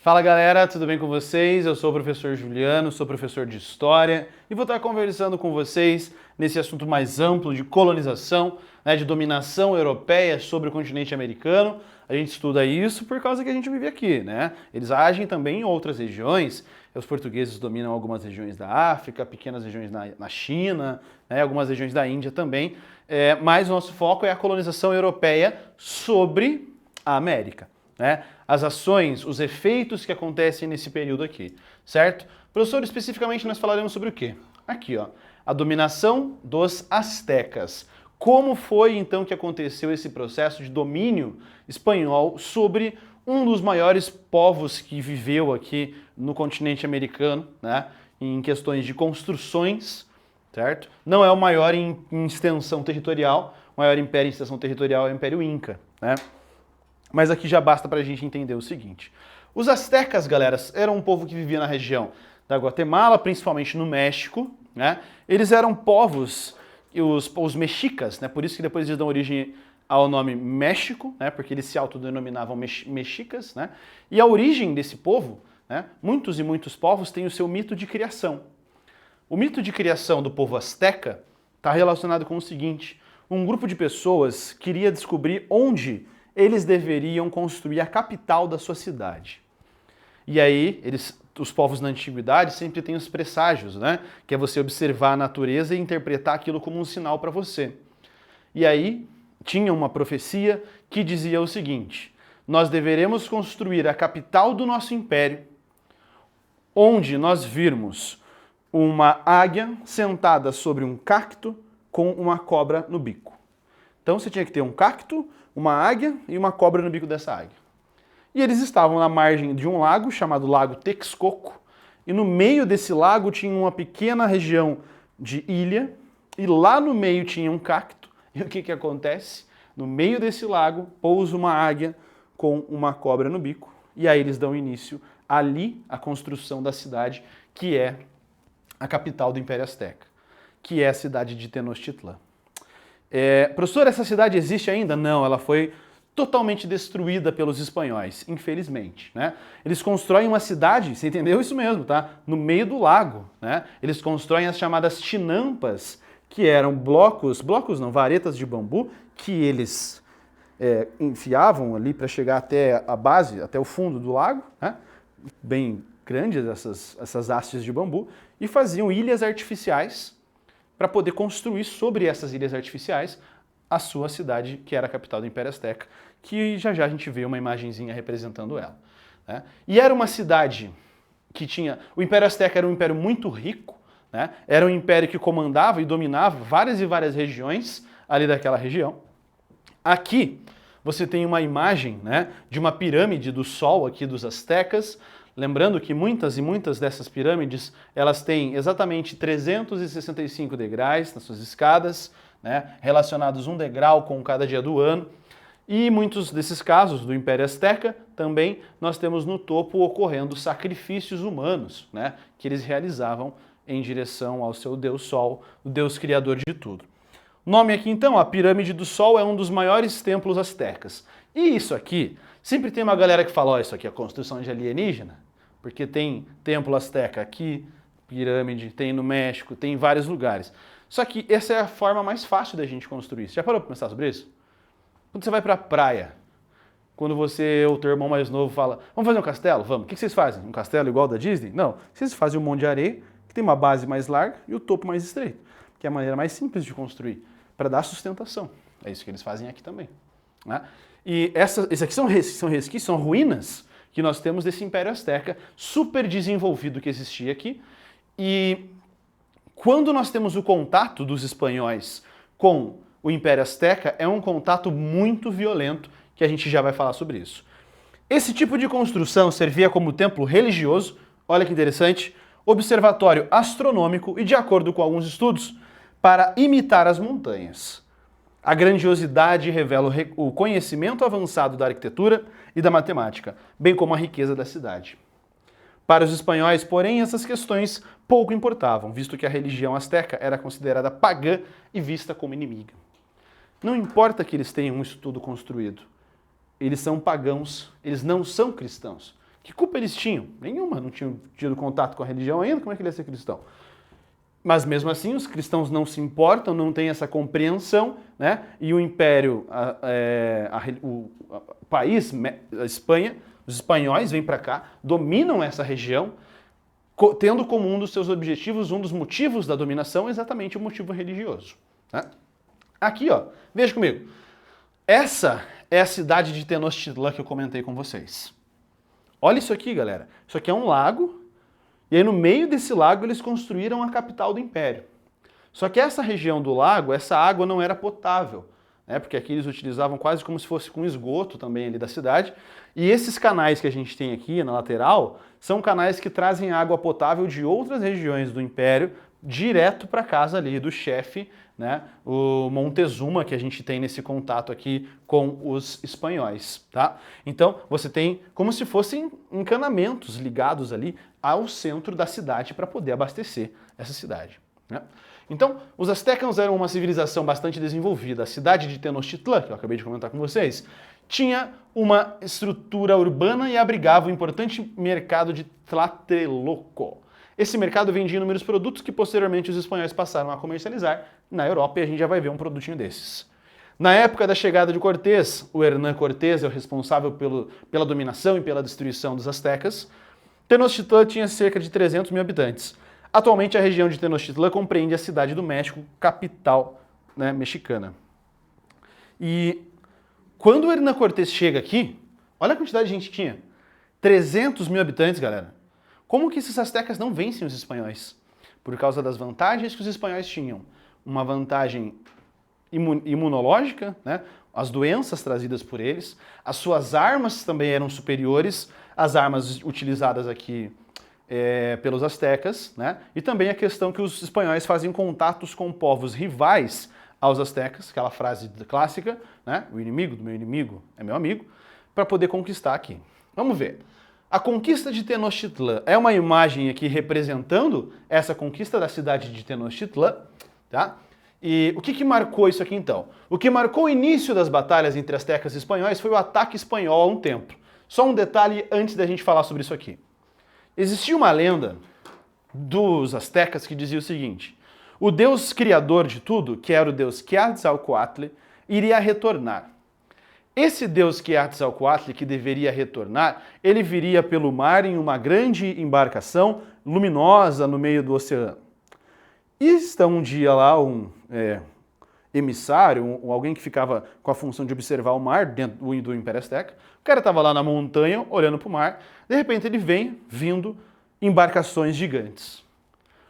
Fala galera, tudo bem com vocês? Eu sou o professor Juliano, sou professor de História e vou estar conversando com vocês nesse assunto mais amplo de colonização, de dominação europeia sobre o continente americano. A gente estuda isso por causa que a gente vive aqui, né? Eles agem também em outras regiões. Os portugueses dominam algumas regiões da África, pequenas regiões na China, algumas regiões da Índia também. Mas o nosso foco é a colonização europeia sobre a América. As ações, os efeitos que acontecem nesse período aqui, certo? Professor, especificamente nós falaremos sobre o quê? Aqui, ó, a dominação dos astecas. Como foi então que aconteceu esse processo de domínio espanhol sobre um dos maiores povos que viveu aqui no continente americano, em questões de construções, certo? Não é o maior em extensão territorial, o maior império em extensão territorial é o Império Inca, Mas aqui já basta para a gente entender o seguinte. Os astecas, galera, eram um povo que vivia na região da Guatemala, principalmente no México, Eles eram povos, os mexicas, por isso que depois eles dão origem ao nome México, porque eles se autodenominavam mexicas, E a origem desse povo, muitos e muitos povos têm o seu mito de criação. O mito de criação do povo asteca está relacionado com o seguinte: um grupo de pessoas queria descobrir onde eles deveriam construir a capital da sua cidade. E aí, os povos na antiguidade sempre têm os presságios, Que é você observar a natureza e interpretar aquilo como um sinal para você. E aí, tinha uma profecia que dizia o seguinte: nós deveremos construir a capital do nosso império, onde nós virmos uma águia sentada sobre um cacto com uma cobra no bico. Então você tinha que ter um cacto, uma águia e uma cobra no bico dessa águia. E eles estavam na margem de um lago chamado Lago Texcoco, e no meio desse lago tinha uma pequena região de ilha, e lá no meio tinha um cacto. E o que acontece? No meio desse lago pousa uma águia com uma cobra no bico, e aí eles dão início ali à construção da cidade, que é a capital do Império Azteca, que é a cidade de Tenochtitlan. Professor, essa cidade existe ainda? Não, ela foi totalmente destruída pelos espanhóis, infelizmente. Eles constroem uma cidade, você entendeu isso mesmo, tá? No meio do lago. Eles constroem as chamadas tinampas, que eram varetas de bambu, que eles enfiavam ali para chegar até a base, até o fundo do lago, bem grandes essas hastes de bambu, e faziam ilhas artificiais para poder construir sobre essas ilhas artificiais a sua cidade, que era a capital do Império Azteca, que já a gente vê uma imagenzinha representando ela. E era uma cidade que tinha... O Império Azteca era um império muito rico, Era um império que comandava e dominava várias e várias regiões ali daquela região. Aqui você tem uma imagem de uma pirâmide do Sol aqui dos astecas. Lembrando que muitas e muitas dessas pirâmides, elas têm exatamente 365 degraus nas suas escadas, relacionados um degrau com cada dia do ano. E muitos desses casos do Império Azteca, também nós temos no topo ocorrendo sacrifícios humanos, que eles realizavam em direção ao seu Deus Sol, o Deus criador de tudo. O nome aqui então, a Pirâmide do Sol, é um dos maiores templos astecas. E isso aqui, sempre tem uma galera que fala, isso aqui é construção de alienígena, porque tem templo asteca aqui, pirâmide, tem no México, tem em vários lugares. Só que essa é a forma mais fácil da gente construir. Você já parou para pensar sobre isso? Quando você vai para a praia, quando você ou teu irmão mais novo fala, vamos fazer um castelo? Vamos. O que vocês fazem? Um castelo igual da Disney? Não. Vocês fazem um monte de areia, que tem uma base mais larga e o topo mais estreito, que é a maneira mais simples de construir, para dar sustentação. É isso que eles fazem aqui também. E esses aqui são resquícios, são ruínas que nós temos desse Império Azteca super desenvolvido que existia aqui. E quando nós temos o contato dos espanhóis com o Império Azteca, é um contato muito violento, que a gente já vai falar sobre isso. Esse tipo de construção servia como templo religioso, olha que interessante, observatório astronômico e, de acordo com alguns estudos, para imitar as montanhas. A grandiosidade revela o conhecimento avançado da arquitetura e da matemática, bem como a riqueza da cidade. Para os espanhóis, porém, essas questões pouco importavam, visto que a religião asteca era considerada pagã e vista como inimiga. Não importa que eles tenham isso tudo construído, eles são pagãos, eles não são cristãos. O Que culpa eles tinham? Nenhuma, não tinham tido contato com a religião ainda, como é que ele ia ser cristão? Mas mesmo assim, os cristãos não se importam, não têm essa compreensão, né? E o império, o país, a Espanha, os espanhóis vêm para cá, dominam essa região, tendo como um dos seus objetivos, um dos motivos da dominação, exatamente o motivo religioso. Né? Aqui, ó, veja comigo. Essa é a cidade de Tenochtitlan que eu comentei com vocês. Olha isso aqui, galera. Isso aqui é um lago, e aí no meio desse lago eles construíram a capital do império. Só que essa região do lago, essa água não era potável, né? Porque aqui eles utilizavam quase como se fosse com esgoto também ali da cidade. E esses canais que a gente tem aqui na lateral são canais que trazem água potável de outras regiões do império direto para casa ali do chefe, né, o Montezuma, que a gente tem nesse contato aqui com os espanhóis, tá? Então, você tem como se fossem encanamentos ligados ali ao centro da cidade para poder abastecer essa cidade, né? Então, os astecas eram uma civilização bastante desenvolvida. A cidade de Tenochtitlan, que eu acabei de comentar com vocês, tinha uma estrutura urbana e abrigava o importante mercado de Tlatelolco. Esse mercado vendia inúmeros produtos que posteriormente os espanhóis passaram a comercializar na Europa e a gente já vai ver um produtinho desses. Na época da chegada de Cortés, o Hernán Cortés é o responsável pela dominação e pela destruição dos astecas. Tenochtitlan tinha cerca de 300 mil habitantes. Atualmente a região de Tenochtitlan compreende a cidade do México, capital, né, mexicana. E quando o Hernán Cortés chega aqui, olha a quantidade de gente que tinha. 300 mil habitantes, galera. Como que esses astecas não vencem os espanhóis? Por causa das vantagens que os espanhóis tinham. Uma vantagem imunológica, né? As doenças trazidas por eles, as suas armas também eram superiores às armas utilizadas aqui pelos astecas, né? E também a questão que os espanhóis fazem contatos com povos rivais aos astecas, aquela frase clássica, né? O inimigo do meu inimigo é meu amigo, para poder conquistar aqui. Vamos ver. A conquista de Tenochtitlan é uma imagem aqui representando essa conquista da cidade de Tenochtitlan, tá? E o que marcou isso aqui então? O que marcou o início das batalhas entre astecas e espanhóis foi o ataque espanhol a um templo. Só um detalhe antes da gente falar sobre isso aqui. Existia uma lenda dos astecas que dizia o seguinte: o deus criador de tudo, que era o deus Quetzalcoatl, iria retornar. Esse deus Quetzalcoatl, que deveria retornar, ele viria pelo mar em uma grande embarcação luminosa no meio do oceano. E está um dia lá um emissário, alguém que ficava com a função de observar o mar dentro do Império Azteca. O cara estava lá na montanha, olhando para o mar, de repente ele vem vindo embarcações gigantes.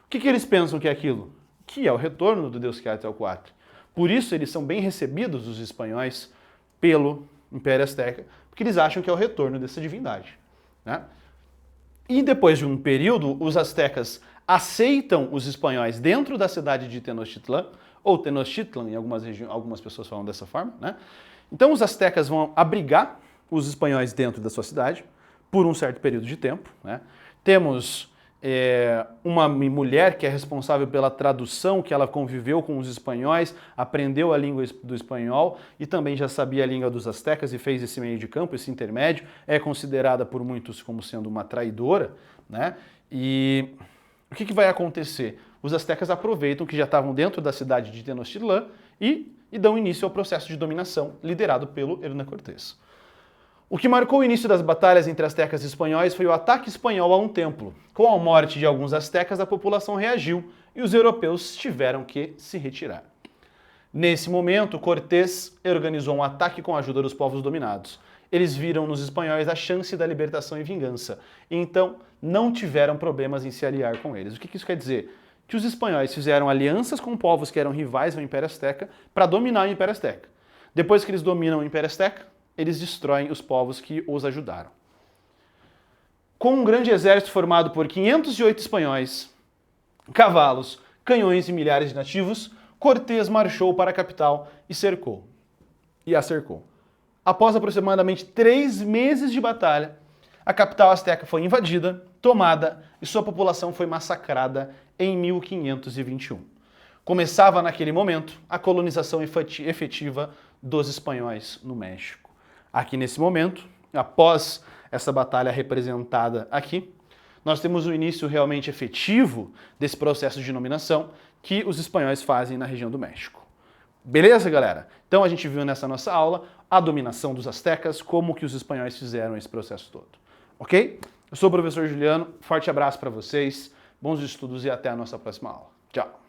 O que eles pensam que é aquilo? Que é o retorno do deus Quetzalcoatl. Por isso eles são bem recebidos, os espanhóis, pelo Império Azteca, porque eles acham que é o retorno dessa divindade, né? E depois de um período, os astecas aceitam os espanhóis dentro da cidade de Tenochtitlan, ou Tenochtitlan, em algumas pessoas falam dessa forma, né? Então os astecas vão abrigar os espanhóis dentro da sua cidade por um certo período de tempo, né? Temos uma mulher que é responsável pela tradução, que ela conviveu com os espanhóis, aprendeu a língua do espanhol e também já sabia a língua dos astecas e fez esse meio de campo, esse intermédio. É considerada por muitos como sendo uma traidora, né? E o que vai acontecer? Os astecas aproveitam que já estavam dentro da cidade de Tenochtitlan e dão início ao processo de dominação liderado pelo Hernán Cortés. O que marcou o início das batalhas entre astecas e espanhóis foi o ataque espanhol a um templo. Com a morte de alguns astecas, a população reagiu e os europeus tiveram que se retirar. Nesse momento, Cortés organizou um ataque com a ajuda dos povos dominados. Eles viram nos espanhóis a chance da libertação e vingança, e então não tiveram problemas em se aliar com eles. O que isso quer dizer? Que os espanhóis fizeram alianças com povos que eram rivais ao Império Azteca para dominar o Império Azteca. Depois que eles dominam o Império Azteca, eles destroem os povos que os ajudaram. Com um grande exército formado por 508 espanhóis, cavalos, canhões e milhares de nativos, Cortés marchou para a capital e a cercou. Após aproximadamente 3 meses de batalha, a capital azteca foi invadida, tomada e sua população foi massacrada em 1521. Começava naquele momento a colonização efetiva dos espanhóis no México. Aqui nesse momento, após essa batalha representada aqui. Nós temos o início realmente efetivo desse processo de dominação que os espanhóis fazem na região do México. Beleza, galera? Então a gente viu nessa nossa aula a dominação dos astecas, como que os espanhóis fizeram esse processo todo. Ok? Eu sou o professor Juliano, forte abraço para vocês, bons estudos e até a nossa próxima aula. Tchau!